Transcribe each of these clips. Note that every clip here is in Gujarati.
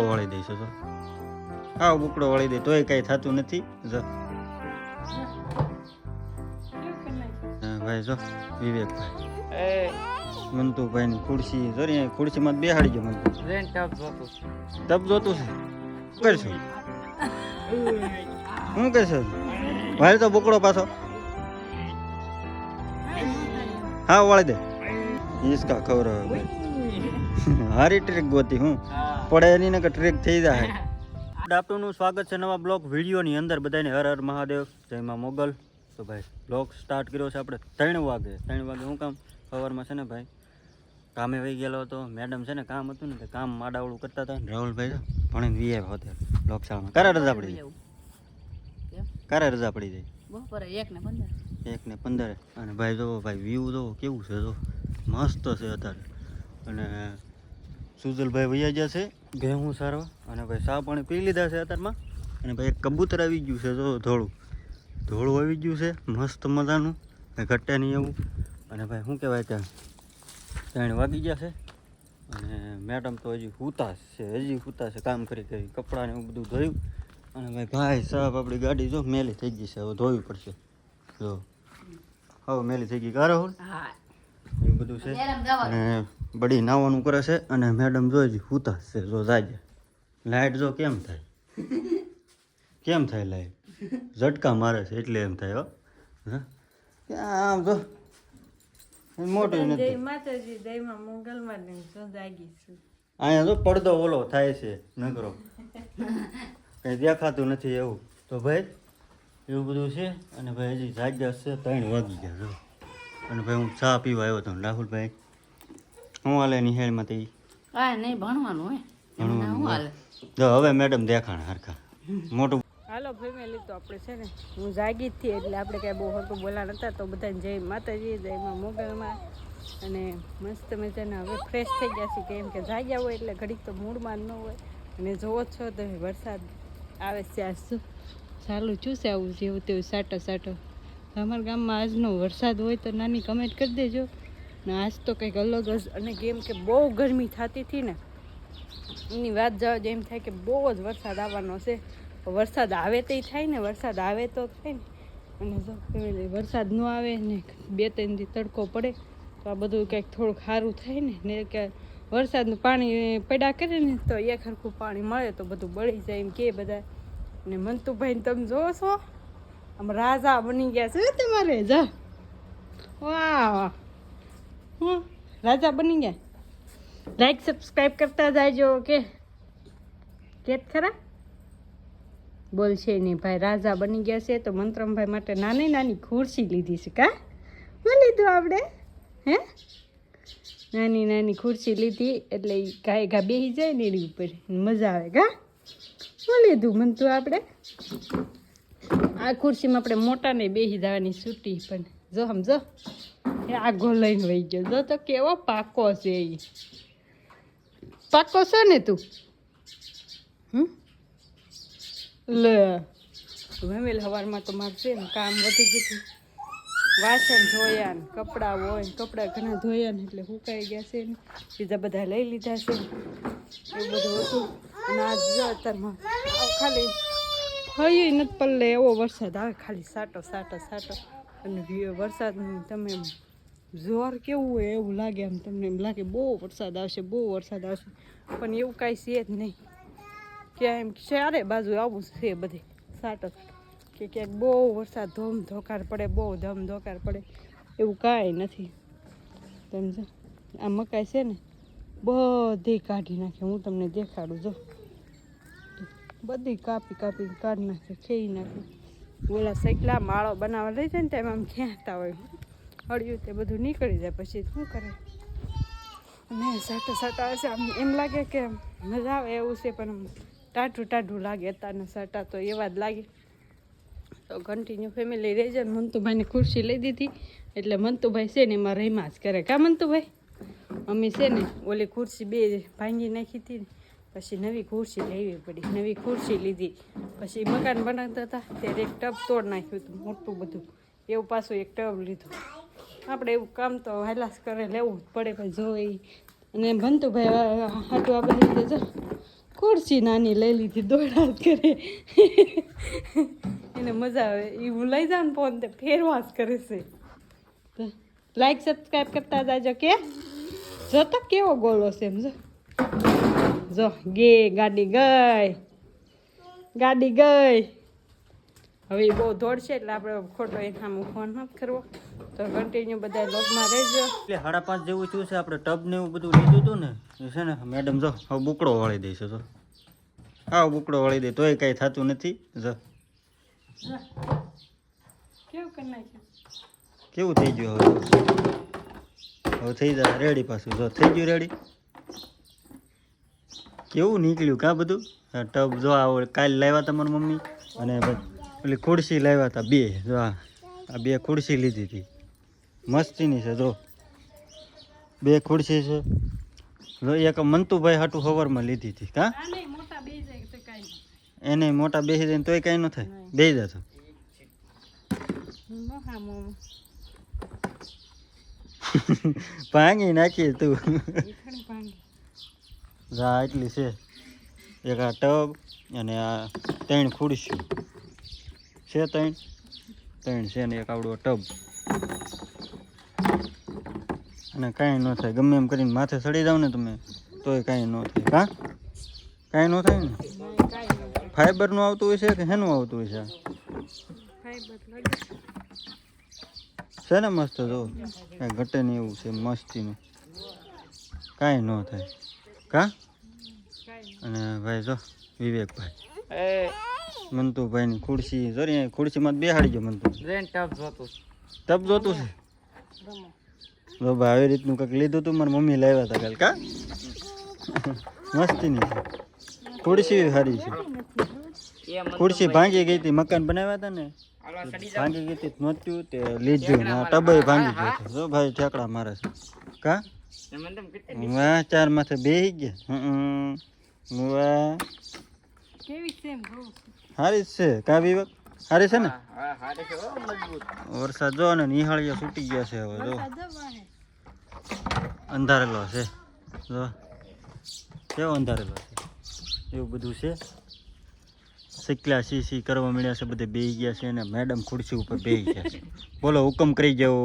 વળી દઈશું તો આવ બુકડો વળી દે તોય કઈ થતું નથી જો ભાઈ જો વિવેકભાઈ મંતુભાઈ ની ખુરશી જોરી ખુરશીમાં બેહાડી ગયો મંતુ ટપ જોતું છે કરશું શું કરશું ભાઈ તો બુકડો પાછો હા વાળી દે ઈસકા ખબર હારી ટ્રીક ગોતી હું પડે એની ને કે ટ્રીક થઈ જાય. ગુડ આફ્ટરનૂન, સ્વાગત છે નવા બ્લોગ વિડીયોની અંદર. બધાને હર હર મહાદેવ, જય માં મોગલ. તો ભાઈ બ્લોગ સ્ટાર્ટ કર્યો છે આપણે 3 વાગે શું કામ સવારમાં છે ને ભાઈ કામે વહી ગયેલો હતો. મેડમ છે ને કામ હતું ને તે કામ માડાવડું કરતા હતા. રાહુલભાઈ ભણીને વી આવ્યા હતા લોકશાળામાં. ક્યારે રજા પડી જાય? ક્યારે રજા પડી જાય? બપોરે 1:15 1:15. અને ભાઈ જો ભાઈ વ્યૂ જો કેવું છે, જો મસ્ત છે અત્યારે. અને સુજલભાઈ વૈયા ગયા છે ભેહું સારવા. અને ભાઈ ચા પાણી પી લીધા છે અત્યારમાં. અને ભાઈ એક કબૂતર આવી ગયું છે, જો ધોળું આવી ગયું છે મસ્ત મજાનું, ઘટે નહીં એવું. અને ભાઈ શું કહેવાય કે 3 વાગી ગયા છે. અને મેડમ તો હજી સૂતા છે કામ કરી કપડાં ને એવું બધું ધોયું. અને ભાઈ સાહેબ આપણી ગાડી જો મેલી થઈ ગઈ છે, હવે ધોવી પડશે. જો હવે મેલી થઈ ગઈ કારો એવું બધું છે. અને બડી નાવાનું કરે છે. અને મેડમ જો હજી સૂતા છે, જો જાગે. લાઇટ જો કેમ થાય લાઇટ ઝટકા મારે છે એટલે એમ થાય. હો આમ જો મોટું નથી. અહીંયા જો પડદો ઓલો થાય છે નકરો, કઈ દેખાતું નથી એવું. તો ભાઈ એવું બધું છે. અને ભાઈ હજી જાગ્યા છે 3 વાગી ગયા જો. અને ભાઈ હું ચા પીવા આવ્યો હતો. રાહુલભાઈ હું હાલે નિહાળમાં તે નહીં ભણવાનું હોય જો હવે મેડમ દેખાણ હરખા મોટું. હાલો ફેમિલી, તો આપણે છે ને હું જાગી જ હતી એટલે આપણે કાંઈ બહુ હરકું બોલા નતા. તો બધાને જય માતાજી, જય માં મોગલમાં. અને મસ્ત મજાના હવે ફ્રેશ થઈ ગયા છે, કેમ કે જાગ્યા હોય એટલે ઘડીક તો મૂડમાં ન હોય. અને જોવો છો તો વરસાદ આવે છે, આજ શું ચાલુ છું છે આવું જેવું તેવું સાટો. અમારા ગામમાં આજનો વરસાદ હોય તો નાની કમેન્ટ કરી દેજો. ને આજ તો કંઈક અલગ જ. અને કેમ કે બહુ ગરમી થતી હતી ને એની વાત જવા જ એમ થાય કે બહુ જ વરસાદ આવવાનો છે. વરસાદ આવે તો થાય ને, વરસાદ આવે તો થાય ને. અને જો વરસાદ ન આવે ને 2-3 દી તડકો પડે તો આ બધું કંઈક થોડુંક સારું થાય ને કે વરસાદનું પાણી પડ્યા કરે ને તો એક હરખું પાણી મળે તો બધું બળી જાય એમ કે બધા. અને મંતુભાઈને તમે જોવો છો આમ રાજા બની ગયા છે તમારે. જા વાહ, હું રાજા બની ગયા. લાઈક સબસ્ક્રાઈબ કરતા જાયજો. કે ખરા બોલ છે નહીં ભાઈ, રાજા બની ગયા છે. તો મંત્રમભાઈ માટે નાની ખુરશી લીધી છે. કા શું લીધું આપણે? હે નાની ખુરશી લીધી એટલે ઘા બેસી જાય ને એની ઉપર મજા આવે. કા શું લીધું મંતુ આપણે? આ ખુરશીમાં આપણે મોટાને બેસી જવાની છૂટી. પણ જો સમજો એ આગો લઈને વહી ગયો. જો તો કેવો પાકો છે, એ પાકો છે ને તું. લે મેમેલ સવારમાં તો મારે છે ને કામ વધી ગયું. વાસણ ધોયા ને કપડાં હોય, કપડાં ઘણા ધોયા ને એટલે સુકાઈ ગયા છે ને બીજા બધા લઈ લીધા છે એવું બધું હતું. અને આજ જો અત્યારમાં ખાલી ફરી નથી પલ્લે એવો વરસાદ આવે, ખાલી સાટો. અને વરસાદનું તમે જોર કેવું હોય એવું લાગે. આમ તમને એમ લાગે બહુ વરસાદ આવશે. પણ એવું કાંઈ છે જ નહીં. ક્યાં એમ ચારે બાજુ આવું છે બધે સાટો કે ક્યાંક બહુ વરસાદ ધોકાર પડે, બહુ ધોકાર પડે એવું કાંઈ નથી. સમજો આ મકાઈ છે ને બધી કાઢી નાખે. હું તમને દેખાડું. જો બધી કાપી કાઢી નાખે, ખેઈ નાખે. ઓલા સૈકલા માળો બનાવવા લઈ જાય ને તેમ આમ ખેંચતા હોય હળિયું, તે બધું નીકળી જાય. પછી શું કરે? અને સાટો આવે છે. આમ એમ લાગે કે મજા આવે એવું છે, પણ ટાઢું લાગે. અત્યારના સાટા તો એવા જ લાગે. તો કન્ટિન્યુ ફેમિલી રહી જાય. મંતુભાઈને ખુરશી લઈ દીધી એટલે મંતુભાઈ છે ને એમાં રહીમાં જ કરે. કા મંતુભાઈ? અમે છે ને ઓલી ખુરશી 2 ભાંગી નાખી હતી ને પછી નવી ખુરશી લેવી પડી. નવી ખુરશી લીધી પછી મકાન બનાવતા હતા ત્યારે એક ટબ તોડ નાખ્યું હતું મોટું બધું, એવું પાછું એક ટબ લીધું. આપણે એવું કામ તો હાલાસ કરે લેવું જ પડે. ભાઈ જો એ અને મંતુભાઈ હાટું આ બધી રીતે જો ખુરશી નાની લઈ લીધી દોડા જ કરે એને મજા આવે એ હું લઈ જાઉં ને ફોન તે ફેરવા જ કરે છે લાઈક સબસ્ક્રાઈબ કરતા જાજો કે જો તો કેવો ગોળો છે એમ જો ગે ગાડી ગઈ હવે બહુ દોડશે એટલે આપણે ખોટો એનામાં ફોન નથી કરવો તો કન્ટિન્યુ બધા લોગમાં રહેજો એટલે 5:30 જેવું થયું છે આપણે ટબ ને એવું બધું લીધું હતું ને એ છે ને મેડમ જો હવે બુકડો વાળી દઈશું તો હા બુકડો વાળી દે તોય કાંઈ થતું નથી જો કેવું કરી નાખ્યું કેવું થઈ ગયું હવે થઈ જાય રેડી પાછું જો થઈ ગયું રેડી કેવું નીકળ્યું કાં બધું આ ટબ જો આ કાલે લાવ્યા તમારી મમ્મી અને પેલી ખુરશી લાવ્યા હતા 2 જો આ 2 ખુરશી લીધી હતી મસ્તીની છે જો 2 ખુરશી છે જો એક મંતુભાઈ હાટું હવરમાં લીધી હતી કાં એને મોટા બેસી જાય તોય કાંઈ ન થાય બેસી જતો ભાંગી નાખીએ તું જા એટલી છે એક આ ટબ અને આ 3 ખુરશી છે 3 છે ને એક આવડો ટબ અને કાંઈ ન થાય ગમે એમ કરીને માથે ચડી જાવ ને તમે તોય કાંઈ ન થાય કાં કાંઈ ન થાય ને ફાઈબરનું આવતું હોય છે કે શેનું આવતું હોય છે છે ને મસ્ત જો કાંઈ ઘટે નહીં એવું છે મસ્તીનું કાંઈ ન થાય કાં અને ભાઈ જો વિવેકભાઈ મંતુભાઈની ખુરશી જોરી ખુરશીમાં બેહાડી ગયો મંતુ ટબ જોતું છે જો ભાઈ આવી રીતનું કંઈક લીધું હતું મારી મમ્મી લાવ્યા હતા કાલે કા મસ્તીની છે ખુરશી સારી છે ખુરશી ભાંગી ગઈ હતી મકાન બનાવ્યા હતા ને ભાંગી ગઈ હતી નહોતું તે લીધું ને આ ટબય ભાંગી ગયો હતો જો ભાઈ ઠેકડા મારે છે કા વાહ 4 માથે બેહી ગયા વાહ કેવી છે એમ હારી છે કા વિવેક હારી છે ને વરસાદ જો ને નિહાળીયા છૂટી ગયા છે હવે જો અંધારેલો છે જો કેવો અંધારેલો છે એવું બધું છે શીખલા સી કરવા મળ્યા છે બધે બેસી ગયા છે અને મેડમ ખુરશી ઉપર બેસી ગયા છે બોલો હુકમ કરી જાઓ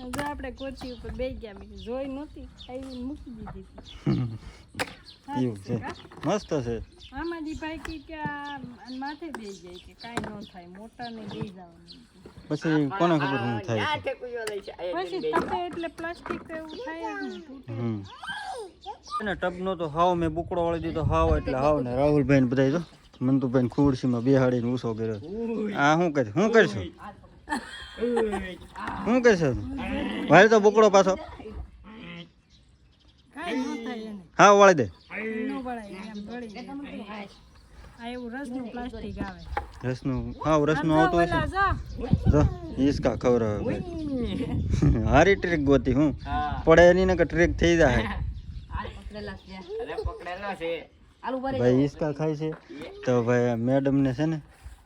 જો આપણે ખુરશી ઉપર બેસી ગયા બીજું જોઈ નહોતી આવી મૂકી દીધી એવું છે મસ્ત છે આમાંથી ભાઈ કે માથે બેસી જાય કે કાંઈ ન થાય મોટા ને બેસી જવાનું પછી કોને ખબર શું થાય છે પછી તપે એટલે પ્લાસ્ટિક એવું થાય જ ને તૂટે ને ટબનો તો હાવ મેં બુકડો વાળી દીધો હાવ એટલે હાવ ને રાહુલભાઈ ને બધા જો મંતુભાઈ ખુરશીમાં બેહાડીને ઊંસો કર્યો આ શું કરશે શું કરશો શું કરશો ભાઈ તો બુકડો પાછો કાંઈ ન થાય એને હા વાળી દે ન વળાય એમ ગળી જાય આ એવું રસનું પ્લાસ્ટિક આવે રસનું હાવ રસનું આવતું હોય છે જો ઈસકા ખવડાવે હારી ટ્રીક ગોતી હું પડે એની ને કે ટ્રીક થઈ જાય ભાઈ ઈસકા ખાય છે તો ભાઈ મેડમ ને છે ને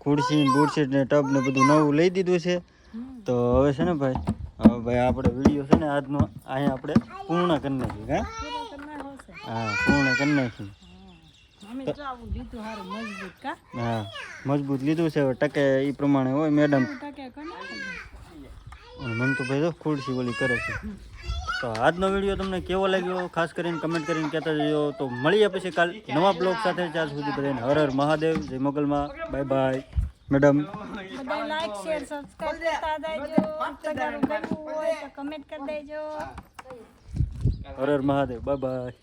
ખુરશી બુરશીટ ને ટબ ને બધું નવું લઈ દીધું છે તો હવે છે ને ભાઈ હવે ભાઈ આપણે વિડીયો છે ને આજનો અહીંયા આપણે પૂર્ણ કરી નાખીએ હા પૂર્ણ કરી નાખીએ હા મજબૂત લીધું છે હવે ટકે એ પ્રમાણે હોય મેડમ મન તો ભાઈ જો ખુરશી ઓલી કરે છે તો આજનો વિડીયો તમને કેવો લાગ્યો ખાસ કરીને કમેન્ટ કરીને કહેતા જજો તો મળીએ પછી કાલ નવા બ્લોગ સાથે ત્યાં સુધી બધાને હર હર મહાદેવ જય મોગલમાં બાય બાય મેડમ બધા લાઈક શેર સબસ્ક્રાઇબ કરતા દેજો તમારું ગમવું હોય તો કમેન્ટ કરી દેજો હર હર મહાદેવ બાય બાય